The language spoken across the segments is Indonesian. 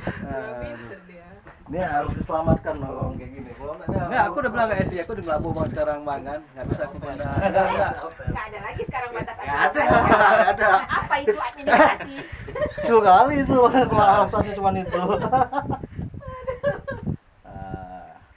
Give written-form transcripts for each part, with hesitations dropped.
Pinter dia. Ini harus diselamatkan dong kayak gini. Kalau Enggak, aku udah bilang ke Esi, aku di Melabuh bang sekarang bang kan, nggak bisa aku pindah. Enggak. Nggak ada lagi sekarang batas Nggak ada, administrasi. nggak ada. Apa itu administrasi? Kecil kali itu kalau alasannya cuma itu.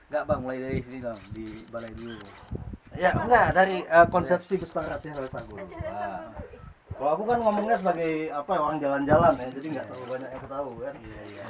Enggak bang, mulai dari sini dong, di balai dulu. Ya enggak, dari konsepsi besar Aceh Sago. Kalau aku kan ngomongnya sebagai apa orang jalan-jalan ya, jadi nggak terlalu banyak yang aku tahu kan. Iya.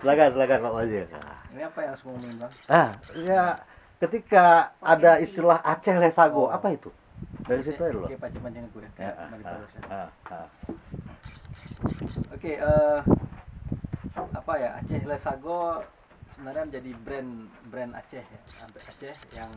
Silakan Pak Wazir. Ini apa yang harus ngomongin bang? Ya ketika ada istilah Aceh Sago, Oh. apa itu? Dari situ ya dulu. Oke, pancing-pancing aku ya. Mari terus ya. Oke, apa ya, Aceh Sago sebenarnya menjadi brand Aceh ya, Aceh yang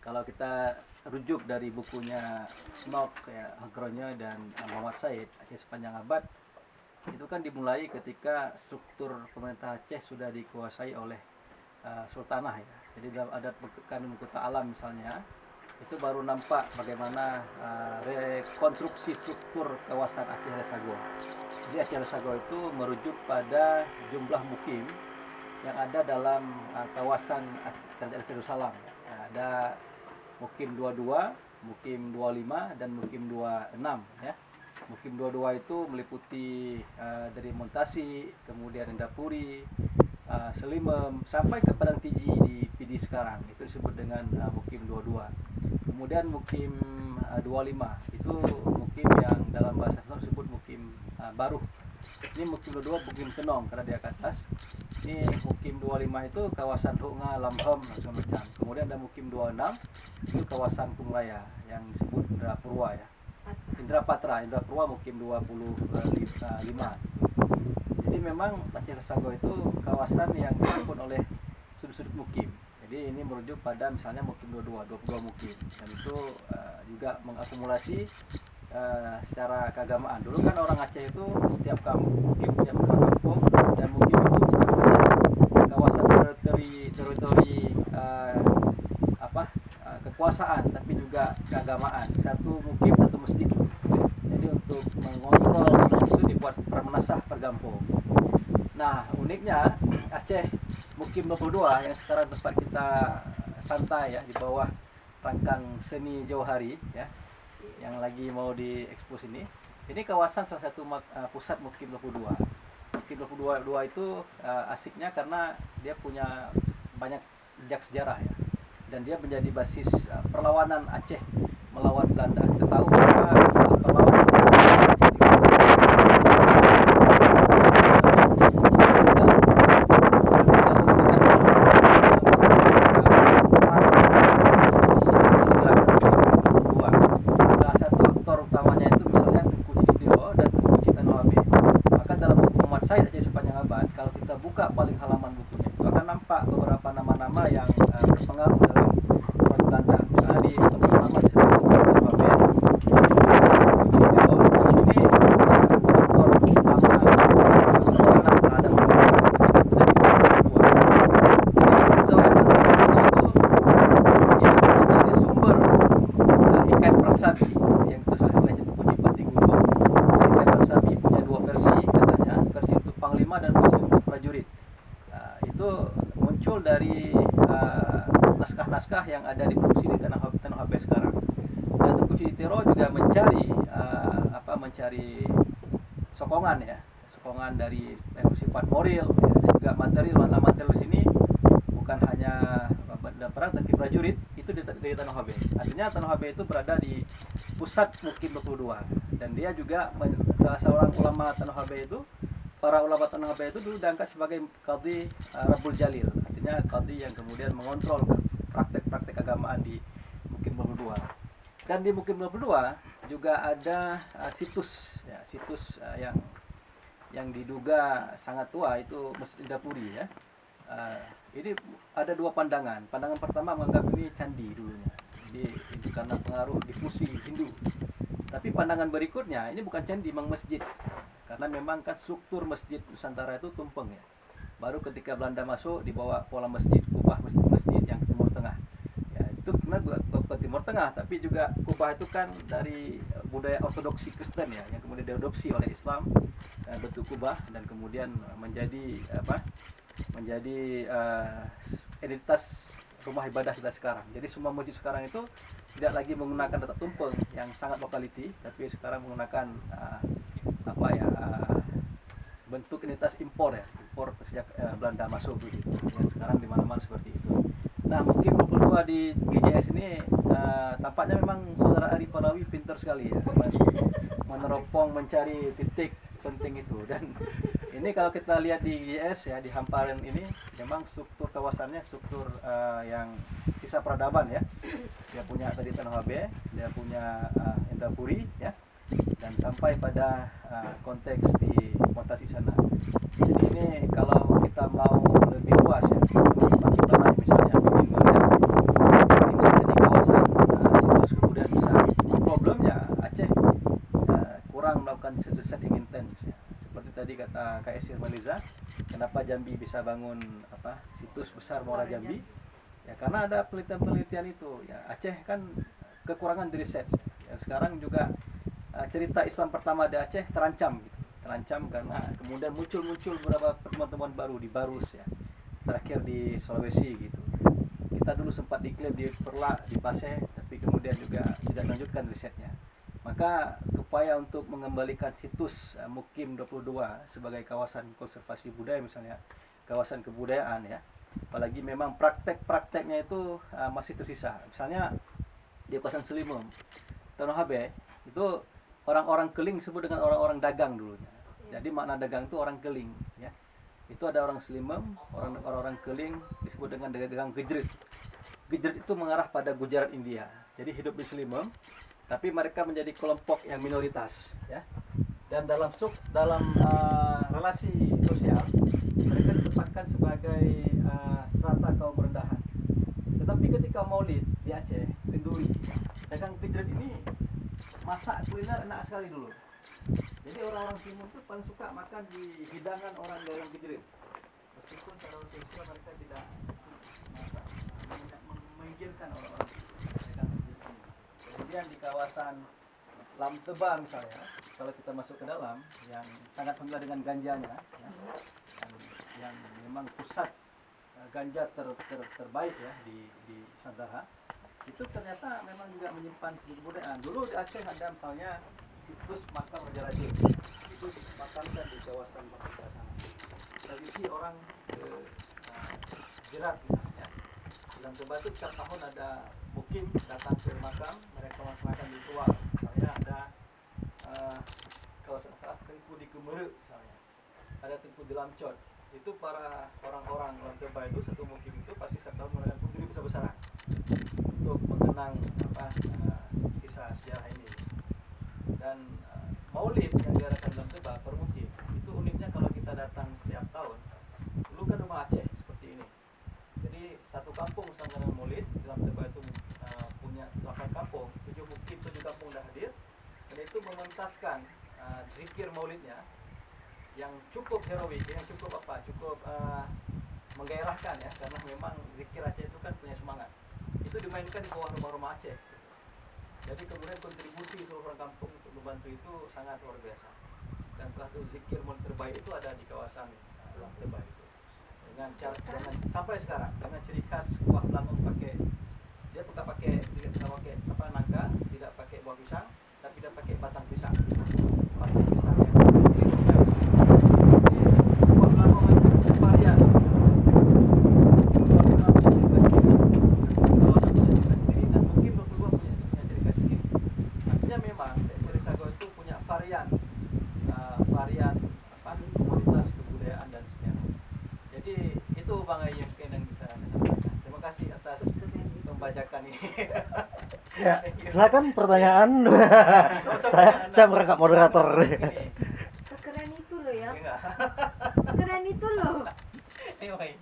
kalau kita rujuk dari bukunya Snok ya, Hagronya dan Muhammad Said, Aceh Sepanjang Abad, itu kan dimulai ketika struktur pemerintah Aceh sudah dikuasai oleh sultanah ya. Jadi dalam adat Kanun Kuta Alam misalnya, itu baru nampak bagaimana rekonstruksi struktur kawasan Aceh Sago. Jadi Aceh Sago itu merujuk pada jumlah mukim yang ada dalam kawasan Kerajaan Darussalam. Ya, ada mukim 22, mukim 25 dan mukim 26 ya. Mukim 22 itu meliputi dari Montasi, kemudian Endapuri, Selimem sampai ke Padang Tiji di PD sekarang. Itu disebut dengan mukim 22. Kemudian mukim 25 itu mukim yang dalam bahasa Sunda disebut mukim baru. Ini mukim 22 mukim Kenong karena dia ke atas. Ini mukim 25 itu kawasan Hunga, Lamham dan macam. Kemudian ada mukim 26 itu kawasan Kumraya yang disebut Indra Purwa ya. Indra Purwa mukim 25. Jadi memang Aceh Sago itu kawasan yang disusun oleh sudut-sudut mukim. Jadi ini merujuk pada misalnya mukim 22 mukim, dan itu juga mengakumulasi secara keagamaan. Dulu kan orang Aceh itu setiap mukim punya beberapa kampung, dan mukim itu bukan hanya kawasan teritori kekuasaan, tapi juga keagamaan. Satu mukim satu masjid. Jadi untuk mengontrol itu dibuat permenasah per kampung. Nah uniknya Aceh mukim 22 yang sekarang tempat kita santai ya, di bawah rangkang seni jauh hari ya, yang lagi mau diekspos ini kawasan salah satu pusat mukim 22. Mukim 22 itu asiknya karena dia punya banyak jejak sejarah ya, dan dia menjadi basis perlawanan Aceh melawan Belanda. Kita tahu bahwa perlawanan salah satu aktor utamanya itu misalnya Tengku Ciditiro dan Tengku Citanoabe. Maka dalam buku Muhammad Said Aceh Sepanjang Abad, kalau kita buka paling halaman bukunya itu akan nampak beberapa nama-nama yang berpengaruh dalam peran Belanda. Nah, di pertama disebut Tengku dari naskah-naskah yang ada diproduksi di Tanah Habay sekarang. Dan Tengku Ciditiro juga mencari sokongan ya, sokongan dari yang bersifat moral ya, dan juga material. Material di sini bukan hanya perang tapi prajurit itu di Tanah Habay. Artinya Tanah Habay itu berada di pusat mukim 22, dan dia juga salah seorang ulama Tanah Habay itu. Para ulama Tanah Habay itu dulu diangkat sebagai Qadhi Rabbul Jalil, artinya Qadhi yang kemudian mengontrol praktek-praktek agamaan di Mukim 22. Dan di Mukim 22 juga ada situs yang diduga sangat tua, itu Masjid Indapuri ya. Ini ada dua pandangan. Pandangan pertama menganggap ini candi dulunya. Jadi itu karena pengaruh difusi Hindu. Tapi pandangan berikutnya ini bukan candi, memang masjid. Karena memang kan struktur masjid Nusantara itu tumpeng ya. Baru ketika Belanda masuk dibawa pola masjid, kubah masjid yang Timur Tengah. Ya, itu sebenarnya Timur Tengah, tapi juga Kubah itu kan dari budaya ortodoksi Kristen ya, yang kemudian diadopsi oleh Islam, bentuk Kubah, dan kemudian menjadi menjadi identitas rumah ibadah kita sekarang. Jadi semua masjid sekarang itu tidak lagi menggunakan tata tumpeng yang sangat lokality, tapi sekarang menggunakan bentuk identitas impor ya, impor sejak Belanda masuk begitu. Yang sekarang di mana-mana seperti itu. Nah, mungkin 22 di GJS ini tampaknya memang saudara Ari Palawi pintar sekali ya, meneropong mencari titik penting itu. Dan ini kalau kita lihat di GJS ya, di hamparan ini memang struktur kawasannya struktur yang kisah peradaban ya. Dia punya tadi Tanah Habe, dia punya Indrapuri ya, dan sampai pada konteks di Montasi sana. Jadi ini kalau kita mau lebih luas ya, misalnya ingin melihat ini bisa jadi kawasan situs kebudayaan besar. Problemnya Aceh kurang melakukan riset yang intens ya. Seperti tadi kata KS Irmaliza, kenapa Jambi bisa bangun situs besar Muara Jambi? Ya karena ada penelitian-penelitian itu. Ya Aceh kan kekurangan di riset. Ya, sekarang juga cerita Islam pertama di Aceh terancam gitu. Terancam karena kemudian muncul beberapa pertemuan-pertemuan baru di Barus ya. Terakhir di Sulawesi gitu. Kita dulu sempat diklaim di Perla, di Paseh, tapi kemudian juga tidak lanjutkan risetnya. Maka upaya untuk mengembalikan situs Mukim 22 sebagai kawasan konservasi budaya misalnya, kawasan kebudayaan ya. Apalagi memang praktek-prakteknya itu masih tersisa. Misalnya di kawasan Selimum, Tanah Habe itu orang-orang Keling disebut dengan orang-orang dagang dulunya. Jadi makna dagang itu orang Keling ya. Itu ada orang Selimum, orang-orang Keling disebut dengan dagang Gejret. Gejret itu mengarah pada Gujarat India. Jadi hidup di Selimum, tapi mereka menjadi kelompok yang minoritas ya. Dan dalam relasi sosial mereka ditempatkan sebagai strata kaum rendahan. Tetapi ketika Maulid di Aceh, Kenduri, dagang Gejret ini masak kuliner enak sekali dulu. Jadi orang-orang timur itu paling suka makan di hidangan orang dagang Gejret. Meskipun secara sosial mereka tidak menginginkan orang-orang dagang Gejret ini. Kemudian di kawasan Lam Teba misalnya, kalau kita masuk ke dalam, yang sangat familiar dengan ganjanya, ya, yang memang pusat ganja terbaik ya di Nusantara, itu ternyata memang juga menyimpan kebudayaan. Dulu di Aceh ada misalnya situs makam Raja Rajin, itu dimakamkan di kawasan Makassar sana. Tradisi orang jerat misalnya, dalam Teba itu setiap tahun ada mukim datang ke makam, mereka melaksanakan ritual. Misalnya ada kawasan Tengku di Kemeru misalnya, ada Tengku di Lamcot. Itu para orang-orang Lam Teba itu satu mukim itu pasti setiap tahun mengadakan kunduri besar-besaran untuk mengenang kisah sejarah ini. Dan Maulid yang diadakan dalam Teba per mukim itu uniknya kalau kita datang setiap tahun. Dulu kan rumah Aceh seperti ini. Jadi satu kampung sama dengan Maulid dalam Teba itu punya 8 kampung, 7 mukim, 7 kampung dah hadir. Dan itu mementaskan zikir Maulidnya yang cukup heroik, yang cukup cukup menggairahkan ya, karena memang zikir Aceh itu kan punya semangat. Itu dimainkan di bawah rumah-rumah Aceh. Jadi kemudian kontribusi seluruh orang kampung untuk membantu itu sangat luar biasa. Dan salah satu zikir Maulid terbaik itu ada di kawasan Lam Teba itu. Dengan sampai sekarang dengan ciri khas kuah belangung dia tidak pakai nangka, tidak pakai buah pisang, tapi dia pakai batang pisang. Batang pisang yang dilingkupkan. Kuah belangung itu varian. Dan mungkin berdua punya ciri khas sendiri. Artinya memang Ciri Sago itu punya varian komunitas kebudayaan dan sejarah. Jadi itu Bang Ayem yang bisa saya sampaikan. Terima kasih atas pembajakan ini. Ya, silakan pertanyaan. saya merangkap moderator. Sekeren itu loh ya. Enggak. Sekeren itu loh. Ini Bang.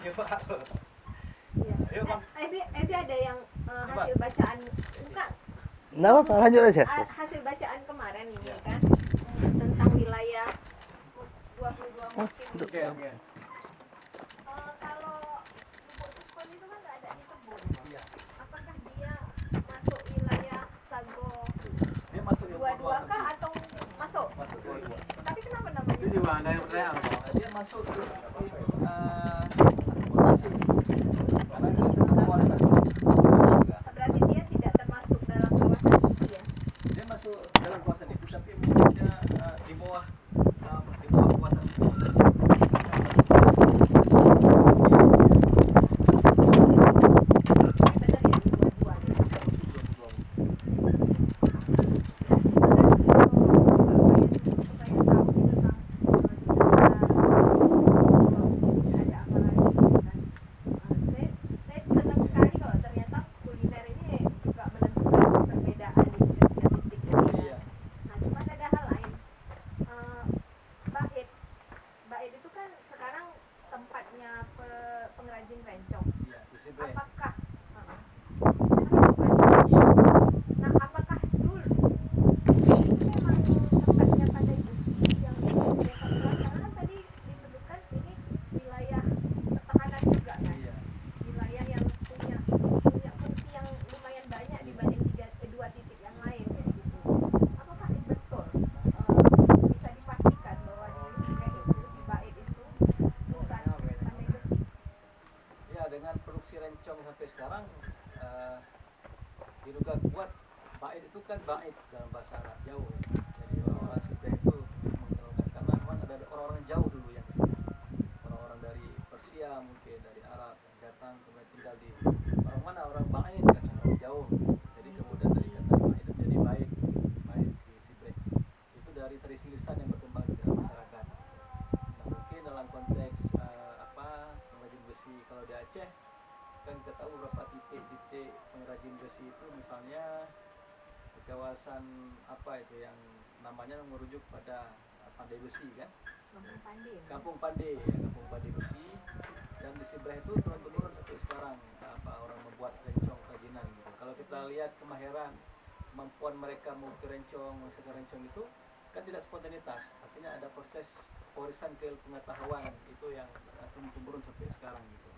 Ya Pak. Iya. Ayo Bang. Esi ada yang hasil bacaan bukan Nggak apa-apa, lanjut aja. hasil bacaan kemarin ini Ya. kan tentang wilayah 22 mukim. Oke. Kalau Lubuk Tukun itu kan nggak ada di kebun. Iya. Apakah dia Bang, dari pertanyaan apa? Dia masuk ke akomodasi karena dia kawasan. Berarti dia tidak termasuk dalam kawasan itu ya? Dia masuk dalam kawasan itu tapi mungkin dia di bawah kawasan akomodasi. Benar ya, dua-dua ya. Pengrajin rencong. Iya, di Sibre. Apakah Iya. Nah, apakah dulu memang tempatnya pada besi yang dievakuasi? Karena kan tadi disebutkan ini wilayah pertahanan juga kan? Iya. Wilayah yang punya fungsi yang lumayan banyak dibanding dua titik yang lain ya gitu. Apakah betul bisa dipastikan bahwa di Sibre itu, di Bait itu pusat pandai besi? Ya, dengan produksi rencong sampai sekarang diduga kuat. Bait itu kan bait dalam bahasa Arab, jauh. Jadi orang-orang Sibre itu mengenalkan karena memang ada orang-orang jauh dulu yang kesini. Orang-orang dari Persia mungkin dari Arab yang datang kemudian tinggal di orang mana, orang bait kan, orang jauh. Jadi kemudian dari kata bait itu jadi bait di Sibre. Itu dari tradisi lisan yang berkembang di dalam masyarakat. Nah, mungkin dalam konteks pengrajin besi kalau di Aceh kan kita tahu beberapa titik-titik pengrajin besi itu, misalnya di kawasan apa itu yang namanya merujuk pada pandai besi kan, Kampung Pandi ya? Kampung Pandai ya, Kampung Pandai besi. Dan di Sibreh itu turun-temurun sampai sekarang orang membuat rencong kerajinan gitu. Kalau kita lihat kemahiran kemampuan mereka mengukir rencong, menghasilkan rencong itu kan tidak spontanitas, artinya ada proses warisan ke pengetahuan itu yang turun-temurun sampai sekarang gitu.